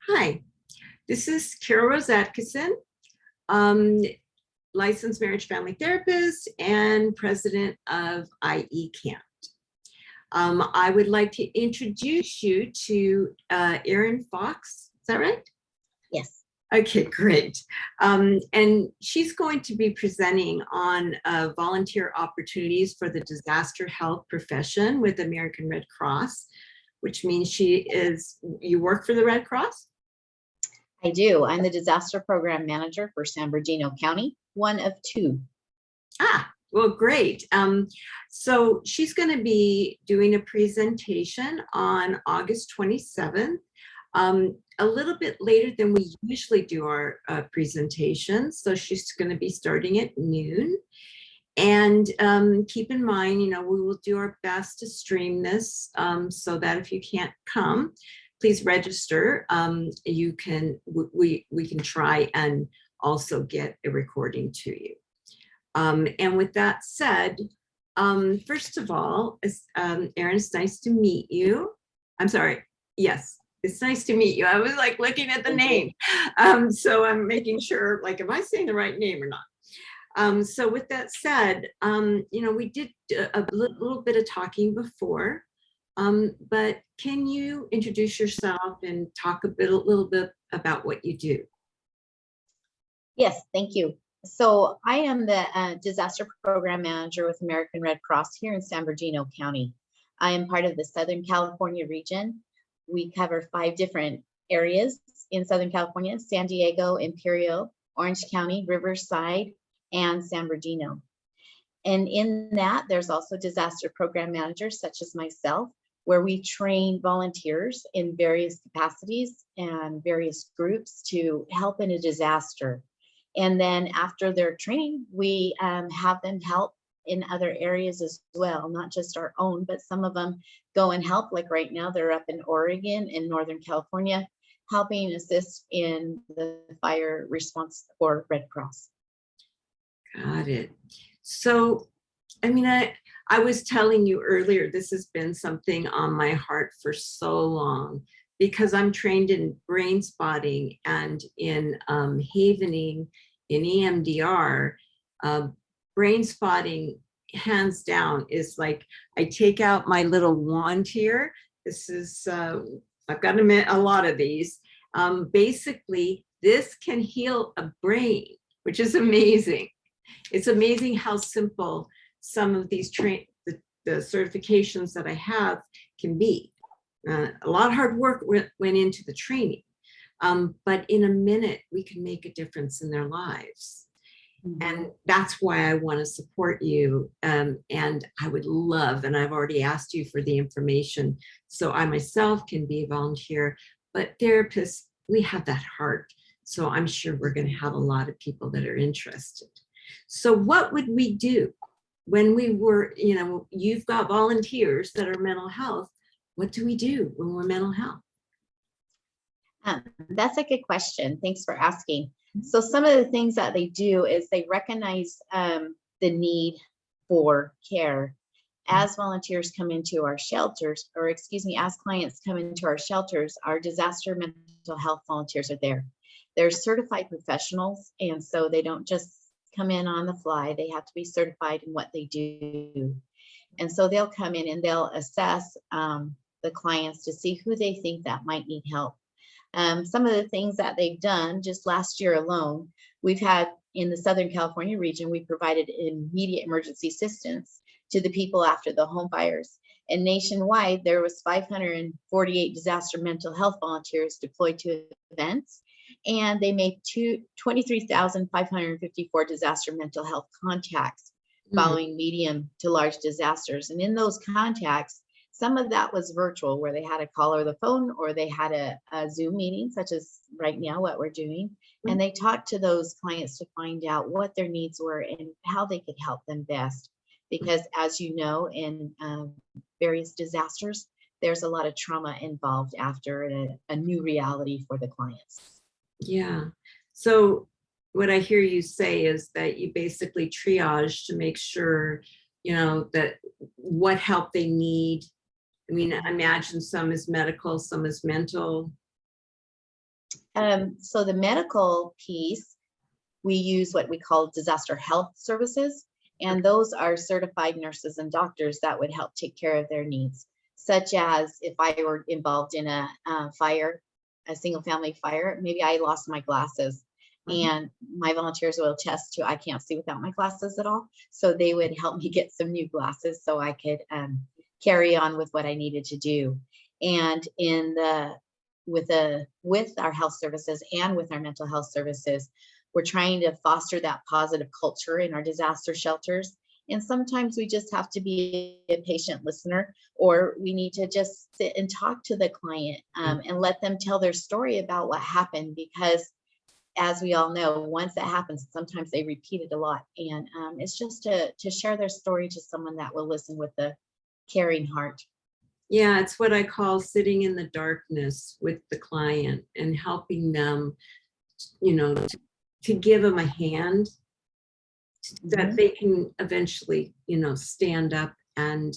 Hi, this is Carol Rose Atkinson, um, licensed marriage family therapist and president of IE-CAMFT. I would like to introduce you to Erin Fox. Is that right? Yes. Okay, great. And she's going to be presenting on volunteer opportunities for the disaster health profession with American Red Cross, which means you work for the Red Cross? I do. I'm the disaster program manager for San Bernardino County, one of two. Well, great. So she's going to be doing a presentation on August 27th, a little bit later than we usually do our presentations. So she's going to be starting at noon. And keep in mind, we will do our best to stream this so that if you can't come, please register. We can try and also get a recording to you. And with that said, first of all, Erin, it's nice to meet you. I'm sorry. Yes, it's nice to meet you. I was like looking at the name. So I'm making sure, like, am I saying the right name or not? So with that said, we did a little bit of talking before, but can you introduce yourself and talk a little bit about what you do? Yes, thank you. So I am the disaster program manager with American Red Cross here in San Bernardino County. I am part of the Southern California region. We cover 5 different areas in Southern California: San Diego, Imperial, Orange County, Riverside, and San Bernardino. And in that, there's also disaster program managers such as myself, where we train volunteers in various capacities and various groups to help in a disaster. And then after their training, we have them help in other areas as well, not just our own, but some of them go and help. Like right now, they're up in Oregon and Northern California, helping assist in the fire response for Red Cross. Got it. So, I was telling you earlier, this has been something on my heart for so long because I'm trained in brain spotting and in havening in EMDR. Brain spotting, hands down, is like I take out my little wand here. This is, I've got a lot of these. Basically, this can heal a brain, which is amazing. It's amazing how simple some of these the certifications that I have can be. A lot of hard work went into the training, but in a minute, we can make a difference in their lives. Mm-hmm. And that's why I want to support you. And I would love, and I've already asked you for the information, so I myself can be a volunteer, but therapists, we have that heart. So I'm sure we're going to have a lot of people that are interested. So what would we do when we were, you've got volunteers that are mental health. What do we do when we're mental health? That's a good question. Thanks for asking. So some of the things that they do is they recognize the need for care. As volunteers come into our shelters, or excuse me, as clients come into our shelters, our disaster mental health volunteers are there. They're certified professionals, and so they don't just come in on the fly. They have to be certified in what they do. And so they'll come in and they'll assess the clients to see who they think that might need help. Some of the things that they've done just last year alone, we've had in the Southern California region, we provided immediate emergency assistance to the people after the home fires. And nationwide, there was 548 disaster mental health volunteers deployed to events. And they made 23,554 disaster mental health contacts following medium to large disasters. And in those contacts, some of that was virtual, where they had a call or the phone, or they had a Zoom meeting, such as right now what we're doing. And they talked to those clients to find out what their needs were and how they could help them best. Because as you know, in various disasters, there's a lot of trauma involved after a new reality for the clients. Yeah. So what I hear you say is that you basically triage to make sure, that what help they need. I imagine some is medical, some is mental. So the medical piece, we use what we call disaster health services, and those are certified nurses and doctors that would help take care of their needs, such as if I were involved in a fire, a single family fire, maybe I lost my glasses. And my volunteers will attest to I can't see without my glasses at all. So they would help me get some new glasses so I could carry on with what I needed to do. And in the with our health services and with our mental health services, we're trying to foster that positive culture in our disaster shelters. And sometimes we just have to be a patient listener, or we need to just sit and talk to the client and let them tell their story about what happened, because as we all know, once that happens, sometimes they repeat it a lot. And it's just to share their story to someone that will listen with a caring heart. Yeah, it's what I call sitting in the darkness with the client and helping them, to give them a hand that they can eventually, stand up and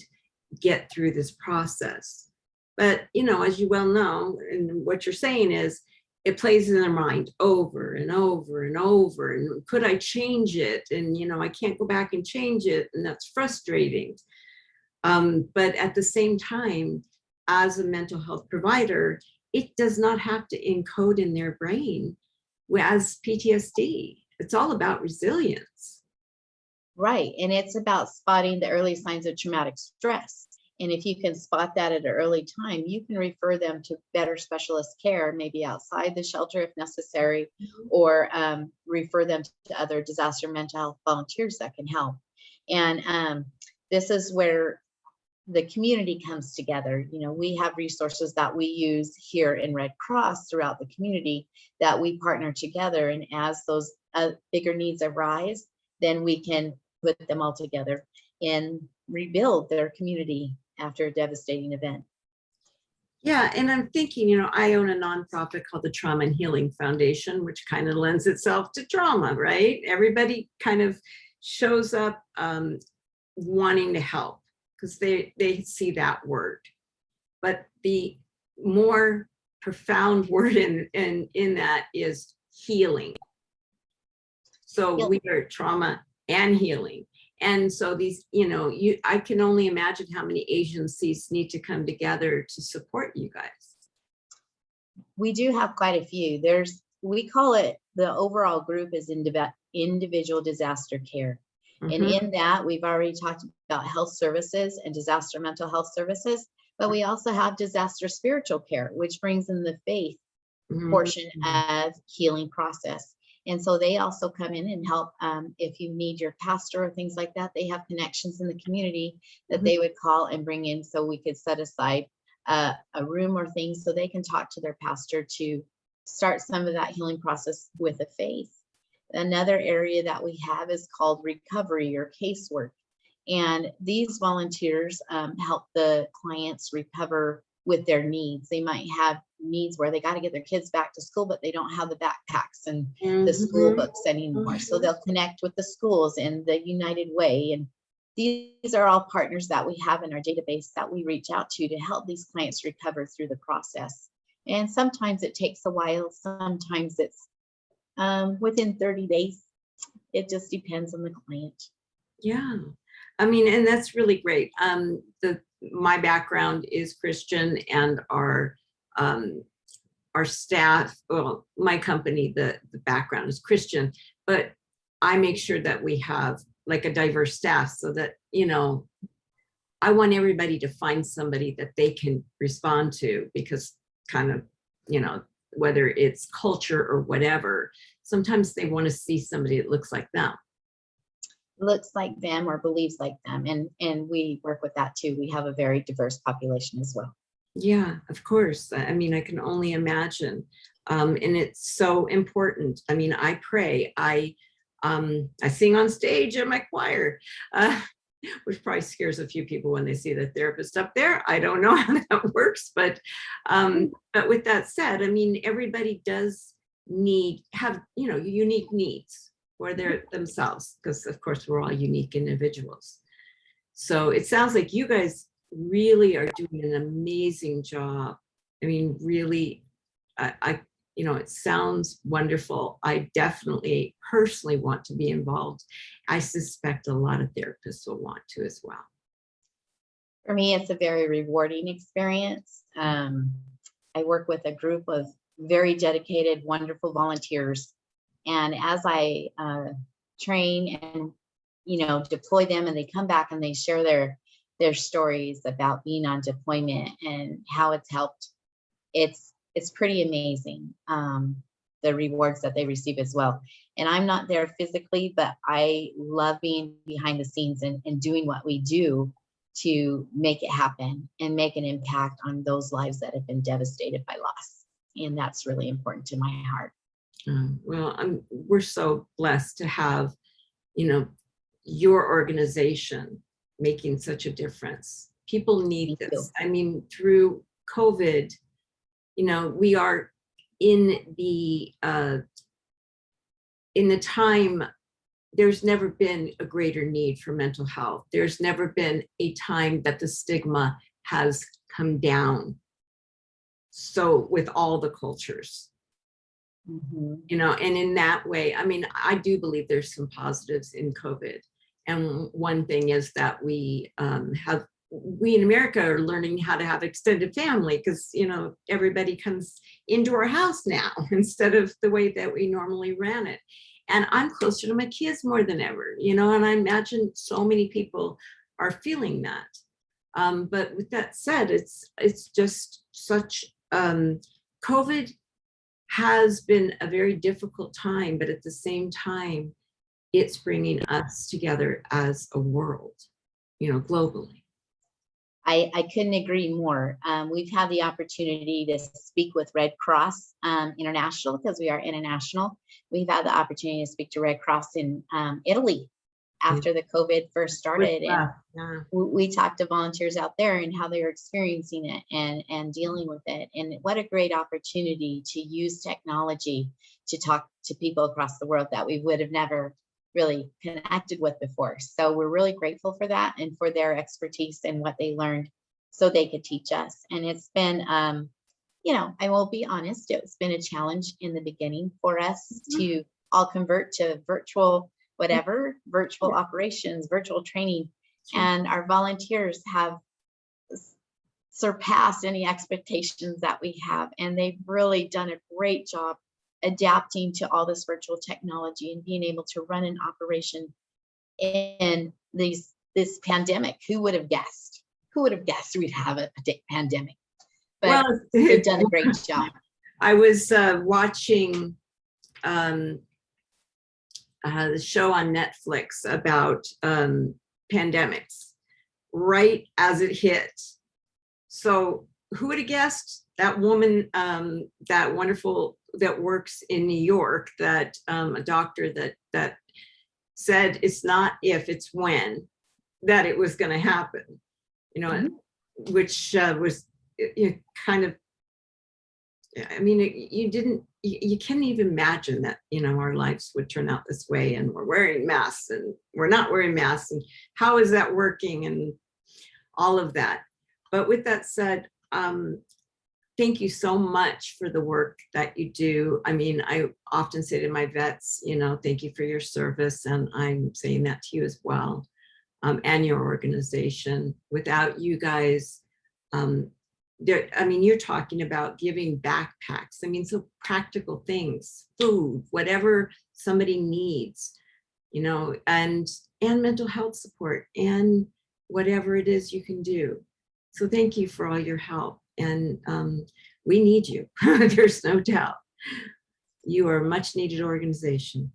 get through this process. But, as you well know, and what you're saying is, it plays in their mind over and over and over. And could I change it? And, I can't go back and change it. And that's frustrating. But at the same time, as a mental health provider, it does not have to encode in their brain as PTSD. It's all about resilience. Right. And it's about spotting the early signs of traumatic stress. And if you can spot that at an early time, you can refer them to better specialist care, maybe outside the shelter if necessary, or refer them to other disaster mental health volunteers that can help. And this is where the community comes together. We have resources that we use here in Red Cross throughout the community that we partner together. And as those bigger needs arise, then we can put them all together and rebuild their community after a devastating event. Yeah, and I'm thinking, I own a nonprofit called the Trauma and Healing Foundation, which kind of lends itself to trauma, right? Everybody kind of shows up wanting to help because they see that word. But the more profound word in that is healing. So we are trauma and healing. And so these, I can only imagine how many agencies need to come together to support you guys. We do have quite a few. We call it, the overall group is individual disaster care. And in that, we've already talked about health services and disaster mental health services, but we also have disaster spiritual care, which brings in the faith portion of healing process. And so they also come in and help if you need your pastor or things like that. They have connections in the community that they would call and bring in, so we could set aside a room or things so they can talk to their pastor to start some of that healing process with a faith. Another area that we have is called recovery or casework. And these volunteers help the clients recover with their needs. They might have needs where they got to get their kids back to school, but they don't have the backpacks and the school books anymore. So they'll connect with the schools in the United Way. And these are all partners that we have in our database that we reach out to help these clients recover through the process. And sometimes it takes a while. Sometimes it's within 30 days. It just depends on the client. Yeah. I mean, and that's really great. My background is Christian, and our staff, well, my company, the background is Christian, but I make sure that we have like a diverse staff so that, I want everybody to find somebody that they can respond to, because kind of, whether it's culture or whatever, sometimes they want to see somebody that looks like them. Looks like them or believes like them. And we work with that too. We have a very diverse population as well. Yeah, of course. I mean, I can only imagine. And it's so important. I mean, I pray, I sing on stage in my choir, which probably scares a few people when they see the therapist up there. I don't know how that works, but with that said, I mean, everybody does have unique needs for themselves, because of course we're all unique individuals. So it sounds like you guys really are doing an amazing job. I mean, really, you know, it sounds wonderful. I definitely personally want to be involved. I suspect a lot of therapists will want to as well. For me, it's a very rewarding experience. I work with a group of very dedicated, wonderful volunteers. And as I train and, deploy them, and they come back and they share their stories about being on deployment and how it's helped, it's pretty amazing, the rewards that they receive as well. And I'm not there physically, but I love being behind the scenes and doing what we do to make it happen and make an impact on those lives that have been devastated by loss. And that's really important to my heart. Well, we're so blessed to have, your organization making such a difference. People need Thank this. you. I mean, through COVID, we are in the time. There's never been a greater need for mental health. There's never been a time that the stigma has come down. So with all the cultures, and in that way, I mean, I do believe there's some positives in COVID. And one thing is that we in America are learning how to have extended family, because, everybody comes into our house now instead of the way that we normally ran it. And I'm closer to my kids more than ever, and I imagine so many people are feeling that. But with that said, it's just such, COVID has been a very difficult time, but at the same time, it's bringing us together as a world, globally. I couldn't agree more. We've had the opportunity to speak with Red Cross International, because we are international. We've had the opportunity to speak to Red Cross in Italy after the COVID first started. And we talked to volunteers out there and how they were experiencing it and dealing with it. And what a great opportunity to use technology to talk to people across the world that we would have never really connected with before. So we're really grateful for that and for their expertise and what they learned so they could teach us. And it's been, I will be honest, it's been a challenge in the beginning for us to all convert to virtual operations, virtual training. And our volunteers have surpassed any expectations that we have. And they've really done a great job adapting to all this virtual technology and being able to run an operation in this pandemic. Who would have guessed? Who would have guessed we'd have a pandemic? But they've done a great job. I was watching the show on Netflix about pandemics right as it hit. So who would have guessed? That woman, that wonderful, that works in New York, that a doctor that said it's not if, it's when that it was going to happen, which was kind of, I mean, you can't even imagine that, our lives would turn out this way, and we're wearing masks and we're not wearing masks, and how is that working, and all of that. But with that said, thank you so much for the work that you do. I mean, I often say to my vets, thank you for your service. And I'm saying that to you as well, and your organization. Without you guys, you're talking about giving backpacks. I mean, so practical things, food, whatever somebody needs, and mental health support, and whatever it is you can do. So thank you for all your help. And we need you. There's no doubt. You are a much needed organization.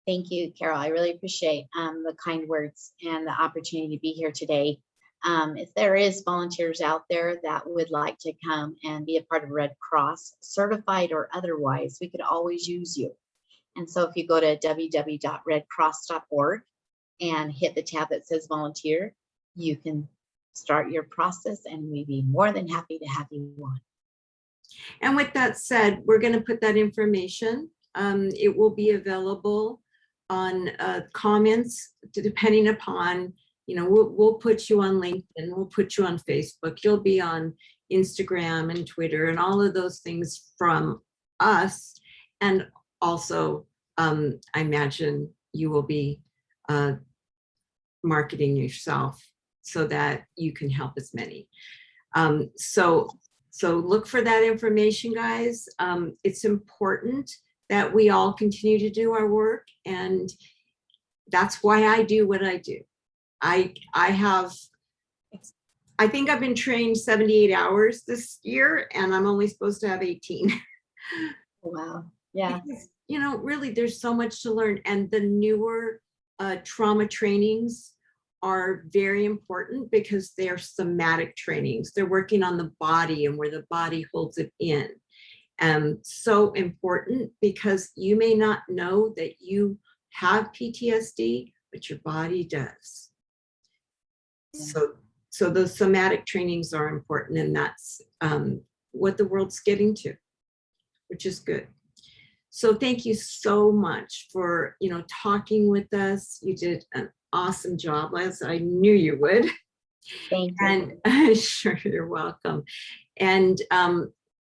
Thank you, Carol. I really appreciate the kind words and the opportunity to be here today. If there is volunteers out there that would like to come and be a part of Red Cross, certified or otherwise, we could always use you. And so if you go to www.redcross.org and hit the tab that says volunteer, you can start your process, and we'd be more than happy to have you on. And with that said, we're going to put that information. It will be available on comments, depending upon, we'll put you on LinkedIn, we'll put you on Facebook, you'll be on Instagram and Twitter and all of those things from us. And also, I imagine you will be marketing yourself so that you can help as many. So look for that information, guys. It's important that we all continue to do our work, and that's why I do what I do. I think I've been trained 78 hours this year, and I'm only supposed to have 18. Wow. Yeah. Because, you know, really, there's so much to learn, and the newer trauma trainings are very important because they're somatic trainings. They're working on the body and where the body holds it in. So important, because you may not know that you have PTSD, but your body does. Yeah. So those somatic trainings are important, and that's what the world's getting to, which is good. So thank you so much for, you know, talking with us. You did an awesome job, as I knew you would. Thank you. And sure, you're welcome. And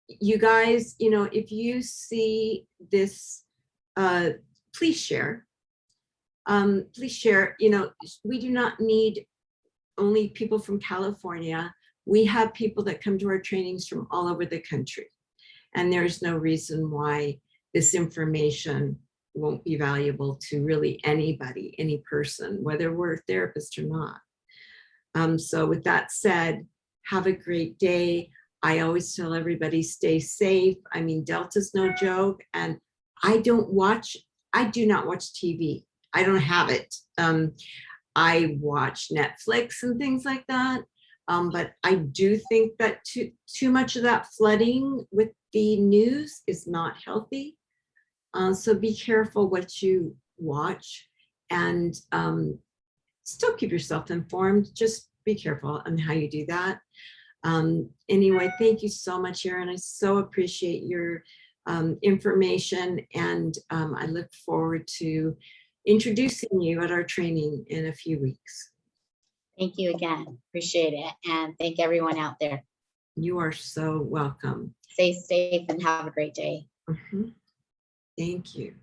you guys, you know, if you see this, please share. Please share. You know, we do not need only people from California. We have people that come to our trainings from all over the country. And there's no reason why this information won't be valuable to really anybody, any person, whether we're a therapist or not. So with that said, have a great day. I always tell everybody, stay safe. I mean, Delta's no joke. And I do not watch TV. I don't have it. I watch Netflix and things like that. But I do think that too much of that flooding with the news is not healthy. So be careful what you watch, and still keep yourself informed. Just be careful on how you do that. Anyway, thank you so much, Erin. I so appreciate your information, and I look forward to introducing you at our training in a few weeks. Thank you again. Appreciate it. And thank everyone out there. You are so welcome. Stay safe and have a great day. Thank you.